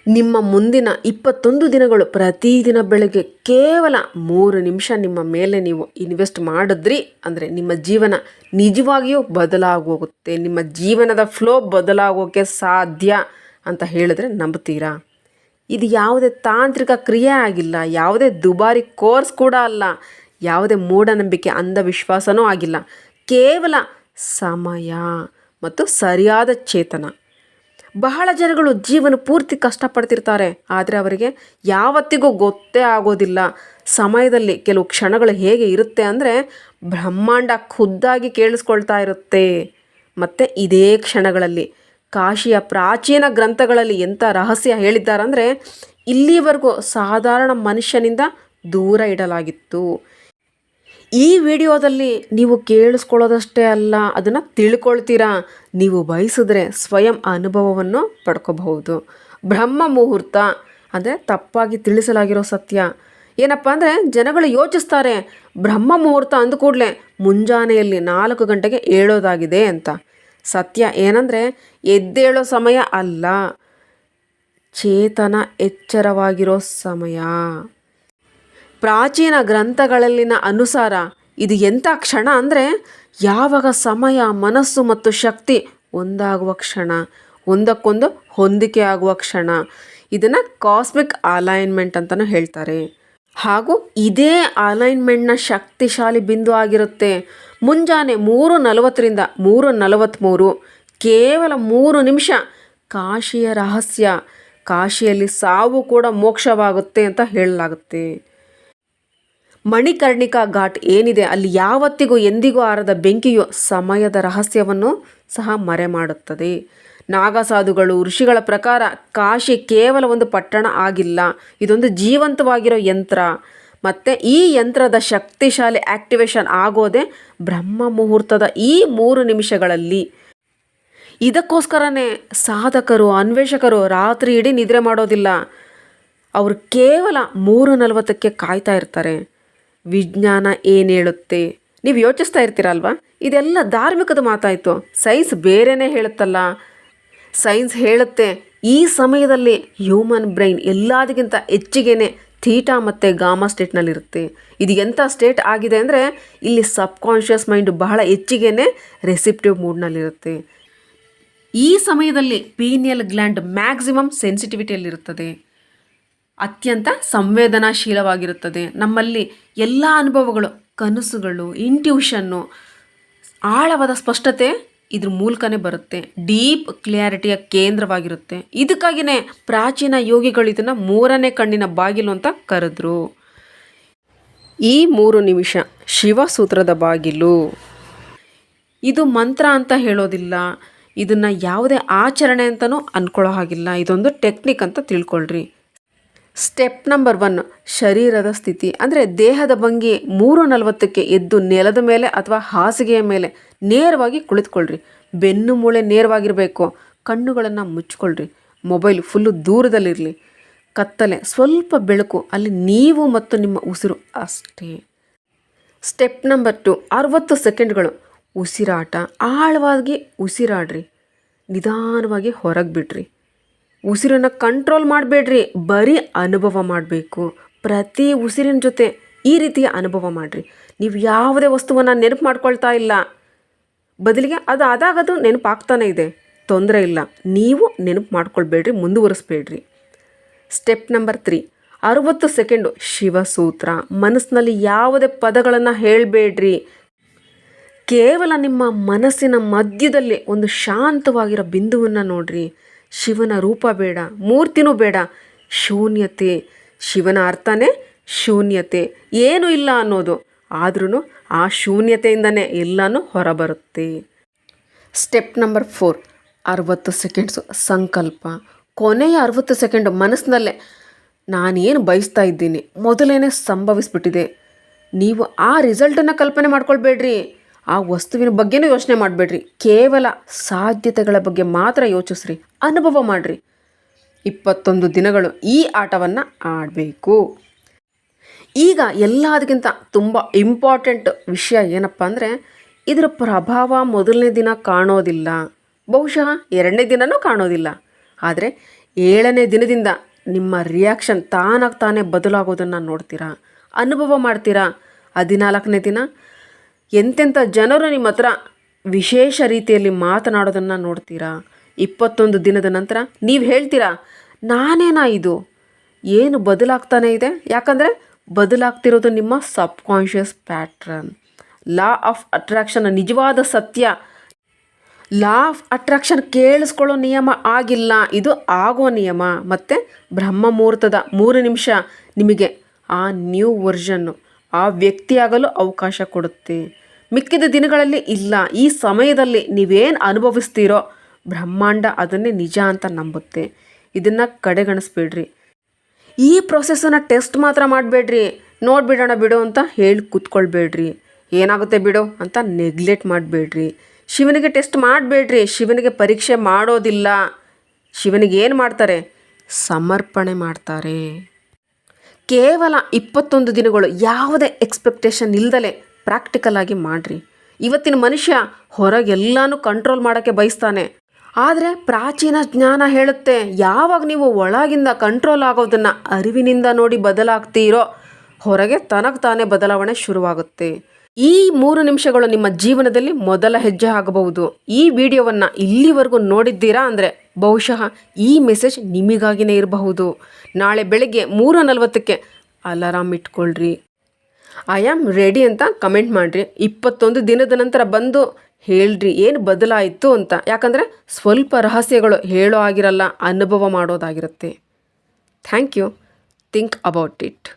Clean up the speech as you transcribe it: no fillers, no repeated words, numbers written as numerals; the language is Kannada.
ನಿಮ್ಮ ಮುಂದಿನ 21 ದಿನಗಳು ಪ್ರತಿದಿನ ಬೆಳಗ್ಗೆ ಕೇವಲ 3 ನಿಮಿಷ ನಿಮ್ಮ ಮೇಲೆ ನೀವು ಇನ್ವೆಸ್ಟ್ ಮಾಡಿದ್ರಿ ಅಂದರೆ ನಿಮ್ಮ ಜೀವನ ನಿಜವಾಗಿಯೂ ಬದಲಾಗೋಗುತ್ತೆ. ನಿಮ್ಮ ಜೀವನದ ಫ್ಲೋ ಬದಲಾಗೋಕ್ಕೆ ಸಾಧ್ಯ ಅಂತ ಹೇಳಿದ್ರೆ ನಂಬ್ತೀರಾ? ಇದು ಯಾವುದೇ ತಾಂತ್ರಿಕ ಕ್ರಿಯೆ ಆಗಿಲ್ಲ, ಯಾವುದೇ ದುಬಾರಿ ಕೋರ್ಸ್ ಕೂಡ ಅಲ್ಲ, ಯಾವುದೇ ಮೂಢನಂಬಿಕೆ ಅಂಧವಿಶ್ವಾಸನೂ ಆಗಿಲ್ಲ. ಕೇವಲ ಸಮಯ ಮತ್ತು ಸರಿಯಾದ ಚೇತನ. ಬಹಳ ಜನಗಳು ಜೀವನ ಪೂರ್ತಿ ಕಷ್ಟಪಡ್ತಿರ್ತಾರೆ, ಆದರೆ ಅವರಿಗೆ ಯಾವತ್ತಿಗೂ ಗೊತ್ತೇ ಆಗೋದಿಲ್ಲ ಸಮಯದಲ್ಲಿ ಕೆಲವು ಕ್ಷಣಗಳು ಹೇಗೆ ಇರುತ್ತೆ ಅಂದರೆ ಬ್ರಹ್ಮಾಂಡ ಖುದ್ದಾಗಿ ಕೇಳಿಸ್ಕೊಳ್ತಾ ಇರುತ್ತೆ. ಮತ್ತು ಇದೇ ಕ್ಷಣಗಳಲ್ಲಿ ಕಾಶಿಯ ಪ್ರಾಚೀನ ಗ್ರಂಥಗಳಲ್ಲಿ ಎಂಥ ರಹಸ್ಯ ಹೇಳಿದ್ದಾರಂದರೆ ಇಲ್ಲಿವರೆಗೂ ಸಾಧಾರಣ ಮನುಷ್ಯನಿಂದ ದೂರ ಇಡಲಾಗಿತ್ತು. ಈ ವಿಡಿಯೋದಲ್ಲಿ ನೀವು ಕೇಳಿಸ್ಕೊಳ್ಳೋದಷ್ಟೇ ಅಲ್ಲ, ಅದನ್ನು ತಿಳ್ಕೊಳ್ತೀರಾ. ನೀವು ಬಯಸಿದ್ರೆ ಸ್ವಯಂ ಅನುಭವವನ್ನು ಪಡ್ಕೋಬಹುದು. ಬ್ರಹ್ಮ ಮುಹೂರ್ತ ಅಂದರೆ ತಪ್ಪಾಗಿ ತಿಳಿಸಲಾಗಿರೋ ಸತ್ಯ. ಏನಪ್ಪ ಅಂದರೆ ಜನಗಳು ಯೋಚಿಸ್ತಾರೆ ಬ್ರಹ್ಮ ಮುಹೂರ್ತ ಅಂದ ಕೂಡಲೇ ಮುಂಜಾನೆಯಲ್ಲಿ 4 ಗಂಟೆಗೆ ಏಳೋದಾಗಿದೆ ಅಂತ. ಸತ್ಯ ಏನಂದರೆ ಎದ್ದೇಳೋ ಸಮಯ ಅಲ್ಲ, ಚೇತನ ಎಚ್ಚರವಾಗಿರೋ ಸಮಯ. ಪ್ರಾಚೀನ ಗ್ರಂಥಗಳಲ್ಲಿನ ಅನುಸಾರ ಇದು ಎಂಥ ಕ್ಷಣ ಅಂದರೆ ಯಾವಾಗ ಸಮಯ, ಮನಸ್ಸು ಮತ್ತು ಶಕ್ತಿ ಒಂದಾಗುವ ಕ್ಷಣ, ಒಂದಕ್ಕೊಂದು ಹೊಂದಿಕೆ ಆಗುವ ಕ್ಷಣ. ಇದನ್ನು ಕಾಸ್ಮಿಕ್ ಅಲೈನ್ಮೆಂಟ್ ಅಂತಲೂ ಹೇಳ್ತಾರೆ. ಹಾಗೂ ಇದೇ ಅಲೈನ್ಮೆಂಟ್ನ ಶಕ್ತಿಶಾಲಿ ಬಿಂದು ಆಗಿರುತ್ತೆ. ಮುಂಜಾನೆ 3:40ರಿಂದ 3:43 ಕೇವಲ 3 ನಿಮಿಷ. ಕಾಶಿಯ ರಹಸ್ಯ. ಕಾಶಿಯಲ್ಲಿ ಸಾವು ಕೂಡ ಮೋಕ್ಷವಾಗುತ್ತೆ ಅಂತ ಹೇಳಲಾಗುತ್ತೆ. ಮಣಿಕರ್ಣಿಕಾ ಘಾಟ್ ಏನಿದೆ ಅಲ್ಲಿ ಯಾವತ್ತಿಗೂ ಎಂದಿಗೂ ಆರದ ಬೆಂಕಿಯು ಸಮಯದ ರಹಸ್ಯವನ್ನು ಸಹ ಮರೆ ಮಾಡುತ್ತದೆ. ನಾಗಸಾಧುಗಳು, ಋಷಿಗಳ ಪ್ರಕಾರ ಕಾಶಿ ಕೇವಲ ಒಂದು ಪಟ್ಟಣ ಆಗಿಲ್ಲ, ಇದೊಂದು ಜೀವಂತವಾಗಿರೋ ಯಂತ್ರ. ಮತ್ತು ಈ ಯಂತ್ರದ ಶಕ್ತಿಶಾಲಿ ಆಕ್ಟಿವೇಶನ್ ಆಗೋದೇ ಬ್ರಹ್ಮ ಮುಹೂರ್ತದ ಈ 3 ನಿಮಿಷಗಳಲ್ಲಿ. ಇದಕ್ಕೋಸ್ಕರನೇ ಸಾಧಕರು, ಅನ್ವೇಷಕರು ರಾತ್ರಿ ಇಡೀ ನಿದ್ರೆ ಮಾಡೋದಿಲ್ಲ. ಅವರು ಕೇವಲ 3:40ಕ್ಕೆ ಕಾಯ್ತಾ ಇರ್ತಾರೆ. ವಿಜ್ಞಾನ ಏನು ಹೇಳುತ್ತೆ? ನೀವು ಯೋಚಿಸ್ತಾ ಇರ್ತೀರಲ್ವ, ಇದೆಲ್ಲ ಧಾರ್ಮಿಕದ ಮಾತಾಯಿತು, ಸೈನ್ಸ್ ಬೇರೆಯೇ ಹೇಳುತ್ತಲ್ಲ. ಸೈನ್ಸ್ ಹೇಳುತ್ತೆ ಈ ಸಮಯದಲ್ಲಿ ಹ್ಯೂಮನ್ ಬ್ರೈನ್ ಎಲ್ಲದಕ್ಕಿಂತ ಹೆಚ್ಚಿಗೆನೇ ಥೀಟಾ ಮತ್ತು ಗಾಮಾ ಸ್ಟೇಟ್ನಲ್ಲಿರುತ್ತೆ. ಇದು ಎಂಥ ಸ್ಟೇಟ್ ಆಗಿದೆ ಅಂದರೆ ಇಲ್ಲಿ ಸಬ್ಕಾನ್ಷಿಯಸ್ ಮೈಂಡ್ ಬಹಳ ಹೆಚ್ಚಿಗೆನೇ ರೆಸಿಪ್ಟಿವ್ ಮೂಡ್ನಲ್ಲಿರುತ್ತೆ. ಈ ಸಮಯದಲ್ಲಿ ಪೀನಿಯಲ್ ಗ್ಲ್ಯಾಂಡ್ ಮ್ಯಾಕ್ಸಿಮಮ್ ಸೆನ್ಸಿಟಿವಿಟಿಯಲ್ಲಿರುತ್ತದೆ, ಅತ್ಯಂತ ಸಂವೇದನಾಶೀಲವಾಗಿರುತ್ತದೆ. ನಮ್ಮಲ್ಲಿ ಎಲ್ಲ ಅನುಭವಗಳು, ಕನಸುಗಳು, ಇಂಟ್ಯೂಷನ್ನು, ಆಳವಾದ ಸ್ಪಷ್ಟತೆ ಇದ್ರ ಮೂಲಕನೇ ಬರುತ್ತೆ. ಡೀಪ್ ಕ್ಲಿಯಾರಿಟಿಯ ಕೇಂದ್ರವಾಗಿರುತ್ತೆ. ಇದಕ್ಕಾಗಿಯೇ ಪ್ರಾಚೀನ ಯೋಗಿಗಳು ಇದನ್ನು 3ನೇ ಕಣ್ಣಿನ ಬಾಗಿಲು ಅಂತ ಕರೆದ್ರು. ಈ 3 ನಿಮಿಷ ಶಿವಸೂತ್ರದ ಬಾಗಿಲು. ಇದು ಮಂತ್ರ ಅಂತ ಹೇಳೋದಿಲ್ಲ, ಇದನ್ನು ಯಾವುದೇ ಆಚರಣೆ ಅಂತಲೂ ಅಂದ್ಕೊಳ್ಳೋ ಹಾಗಿಲ್ಲ. ಇದೊಂದು ಟೆಕ್ನಿಕ್ ಅಂತ ತಿಳ್ಕೊಳ್ರಿ. ಸ್ಟೆಪ್ ನಂಬರ್ 1 ಶರೀರದ ಸ್ಥಿತಿ ಅಂದರೆ ದೇಹದ ಭಂಗಿ. 3:40ಕ್ಕೆ ಎದ್ದು ನೆಲದ ಮೇಲೆ ಅಥವಾ ಹಾಸಿಗೆಯ ಮೇಲೆ ನೇರವಾಗಿ ಕುಳಿತುಕೊಳ್ಳ್ರಿ. ಬೆನ್ನು ಮೂಳೆ ನೇರವಾಗಿರಬೇಕು. ಕಣ್ಣುಗಳನ್ನು ಮುಚ್ಕೊಳ್ರಿ. Mobile full ದೂರದಲ್ಲಿರಲಿ. ಕತ್ತಲೆ, ಸ್ವಲ್ಪ ಬೆಳಕು, ಅಲ್ಲಿ ನೀವು ಮತ್ತು ನಿಮ್ಮ ಉಸಿರು ಅಷ್ಟೇ. ಸ್ಟೆಪ್ ನಂಬರ್ 2 60 ಸೆಕೆಂಡ್ಗಳು ಉಸಿರಾಟ. ಆಳವಾಗಿ ಉಸಿರಾಡ್ರಿ, ನಿಧಾನವಾಗಿ ಹೊರಗೆ ಬಿಡ್ರಿ. ಉಸಿರನ್ನು ಕಂಟ್ರೋಲ್ ಮಾಡಬೇಡ್ರಿ, ಬರೀ ಅನುಭವ ಮಾಡಬೇಕು. ಪ್ರತಿ ಉಸಿರಿನ ಜೊತೆ ಈ ರೀತಿಯ ಅನುಭವ ಮಾಡಿರಿ. ನೀವು ಯಾವುದೇ ವಸ್ತುವನ್ನು ನೆನಪು ಮಾಡ್ಕೊಳ್ತಾ ಇಲ್ಲ, ಬದಲಿಗೆ ಅದು ಆದಾಗದು ನೆನಪಾಗ್ತಾನೆ ಇದೆ, ತೊಂದರೆ ಇಲ್ಲ. ನೀವು ನೆನಪು ಮಾಡ್ಕೊಳ್ಬೇಡ್ರಿ, ಮುಂದುವರಿಸ್ಬೇಡ್ರಿ. Step number 3 60 second Shivasutra. ಮನಸ್ಸಿನಲ್ಲಿ ಯಾವುದೇ ಪದಗಳನ್ನು ಹೇಳಬೇಡ್ರಿ. ಕೇವಲ ನಿಮ್ಮ ಮನಸ್ಸಿನ ಮಧ್ಯದಲ್ಲಿ ಒಂದು ಶಾಂತವಾಗಿರೋ ಬಿಂದುವನ್ನು ನೋಡ್ರಿ. ಶಿವನ ರೂಪ ಬೇಡ, ಮೂರ್ತಿನೂ ಬೇಡ, ಶೂನ್ಯತೆ. ಶಿವನ ಅರ್ಥನೇ ಶೂನ್ಯತೆ, ಏನೂ ಇಲ್ಲ ಅನ್ನೋದು. ಆದ್ರೂ ಆ ಶೂನ್ಯತೆಯಿಂದನೇ ಎಲ್ಲನೂ ಹೊರಬರುತ್ತೆ. ಸ್ಟೆಪ್ ನಂಬರ್ 4 60 ಸೆಕೆಂಡ್ಸು ಸಂಕಲ್ಪ. ಕೊನೆಯ 60 ಸೆಕೆಂಡು ಮನಸ್ಸಿನಲ್ಲೇ ನಾನೇನು ಬಯಸ್ತಾ ಇದ್ದೀನಿ ಮೊದಲೇನೆ ಸಂಭವಿಸ್ಬಿಟ್ಟಿದೆ. ನೀವು ಆ ರಿಸಲ್ಟನ್ನು ಕಲ್ಪನೆ ಮಾಡ್ಕೊಳ್ಬೇಡ್ರಿ, ಆ ವಸ್ತುವಿನ ಬಗ್ಗೆನೂ ಯೋಚನೆ ಮಾಡಬೇಡ್ರಿ. ಕೇವಲ ಸಾಧ್ಯತೆಗಳ ಬಗ್ಗೆ ಮಾತ್ರ ಯೋಚಿಸ್ರಿ, ಅನುಭವ ಮಾಡಿರಿ. 21 ದಿನಗಳು ಈ ಆಟವನ್ನು ಆಡಬೇಕು. ಈಗ ಎಲ್ಲದಕ್ಕಿಂತ ತುಂಬ ಇಂಪಾರ್ಟೆಂಟ್ ವಿಷಯ ಏನಪ್ಪ ಅಂದರೆ ಇದರ ಪ್ರಭಾವ ಮೊದಲನೇ ದಿನ ಕಾಣೋದಿಲ್ಲ, ಬಹುಶಃ 2ನೇ ದಿನವೂ ಕಾಣೋದಿಲ್ಲ. ಆದರೆ 7ನೇ ದಿನದಿಂದ ನಿಮ್ಮ ರಿಯಾಕ್ಷನ್ ತಾನಾಗಿ ತಾನೇ ಬದಲಾಗೋದನ್ನು ನೋಡ್ತೀರಾ, ಅನುಭವ ಮಾಡ್ತೀರಾ. 14ನೇ ದಿನ ಎಂತೆಂಥ ಜನರು ನಿಮ್ಮ ಹತ್ರ ವಿಶೇಷ ರೀತಿಯಲ್ಲಿ ಮಾತನಾಡೋದನ್ನು ನೋಡ್ತೀರಾ. 21 ದಿನದ ನಂತರ ನೀವು ಹೇಳ್ತೀರಾ, ನಾನೇನಾ ಇದು, ಏನು ಬದಲಾಗ್ತಾನೆ ಇದೆ. ಯಾಕಂದರೆ ಬದಲಾಗ್ತಿರೋದು ನಿಮ್ಮ subconscious pattern. Law of attraction ನಿಜವಾದ ಸತ್ಯ. ಲಾ ಆಫ್ ಅಟ್ರಾಕ್ಷನ್ ಕೇಳಿಸ್ಕೊಳ್ಳೋ ನಿಯಮ ಆಗಿಲ್ಲ, ಇದು ಆಗೋ ನಿಯಮ. ಮತ್ತು ಬ್ರಹ್ಮ ಮುಹೂರ್ತದ 3 ನಿಮಿಷ ನಿಮಗೆ ಆ ನ್ಯೂ ವರ್ಷನ್ನು, ಆ ವ್ಯಕ್ತಿಯಾಗಲು ಅವಕಾಶ ಕೊಡುತ್ತೆ. ಮಿಕ್ಕಿದ ದಿನಗಳಲ್ಲಿ ಇಲ್ಲ. ಈ ಸಮಯದಲ್ಲಿ ನೀವೇನು ಅನುಭವಿಸ್ತೀರೋ ಬ್ರಹ್ಮಾಂಡ ಅದನ್ನೇ ನಿಜ ಅಂತ ನಂಬುತ್ತೆ. ಇದನ್ನು ಕಡೆಗಣಿಸ್ಬೇಡ್ರಿ. ಈ ಪ್ರೊಸೆಸನ್ನು ಟೆಸ್ಟ್ ಮಾತ್ರ ಮಾಡಬೇಡ್ರಿ. ನೋಡಿಬಿಡೋಣ ಬಿಡು ಅಂತ ಹೇಳಿ ಕೂತ್ಕೊಳ್ಬೇಡ್ರಿ. ಏನಾಗುತ್ತೆ ಬಿಡು ಅಂತ ನೆಗ್ಲೆಕ್ಟ್ ಮಾಡಬೇಡ್ರಿ. ಶಿವನಿಗೆ ಟೆಸ್ಟ್ ಮಾಡಬೇಡ್ರಿ. ಶಿವನಿಗೆ ಪರೀಕ್ಷೆ ಮಾಡೋದಿಲ್ಲ. ಶಿವನಿಗೆ ಏನು ಮಾಡ್ತಾರೆ? ಸಮರ್ಪಣೆ ಮಾಡ್ತಾರೆ. ಕೇವಲ 21 ದಿನಗಳು ಯಾವುದೇ ಎಕ್ಸ್ಪೆಕ್ಟೇಷನ್ ಇಲ್ದಲೆ ಪ್ರಾಕ್ಟಿಕಲ್ ಆಗಿ ಮಾಡಿರಿ. ಇವತ್ತಿನ ಮನುಷ್ಯ ಹೊರಗೆಲ್ಲನೂ ಕಂಟ್ರೋಲ್ ಮಾಡೋಕ್ಕೆ ಬಯಸ್ತಾನೆ. ಆದರೆ ಪ್ರಾಚೀನ ಜ್ಞಾನ ಹೇಳುತ್ತೆ, ಯಾವಾಗ ನೀವು ಒಳಗಿಂದ ಕಂಟ್ರೋಲ್ ಆಗೋದನ್ನು ಅರಿವಿನಿಂದ ನೋಡಿ ಬದಲಾಗ್ತೀರೋ ಹೊರಗೆ ತನಗೆ ತಾನೇ ಬದಲಾವಣೆ ಶುರುವಾಗುತ್ತೆ. ಈ 3 ನಿಮಿಷಗಳು ನಿಮ್ಮ ಜೀವನದಲ್ಲಿ ಮೊದಲ ಹೆಜ್ಜೆ ಆಗಬಹುದು. ಈ ವಿಡಿಯೋವನ್ನು ಇಲ್ಲಿವರೆಗೂ ನೋಡಿದ್ದೀರಾ ಅಂದರೆ ಬಹುಶಃ ಈ ಮೆಸೇಜ್ ನಿಮಗಾಗಿಯೇ ಇರಬಹುದು. ನಾಳೆ ಬೆಳಗ್ಗೆ 3:40ಕ್ಕೆ ಅಲಾರಾಮ್ ಇಟ್ಕೊಳ್ರಿ. ಐ ಆಮ್ ರೆಡಿ ಅಂತ ಕಮೆಂಟ್ ಮಾಡಿರಿ. 21 ದಿನದ ನಂತರ ಬಂದು ಹೇಳ್ರಿ ಏನು ಬದಲಾಯಿತು ಅಂತ. ಯಾಕಂದರೆ ಸ್ವಲ್ಪ ರಹಸ್ಯಗಳು ಹೇಳೋ ಆಗಿರಲ್ಲ, ಅನುಭವ ಮಾಡೋದಾಗಿರುತ್ತೆ. Thank you. Think about it.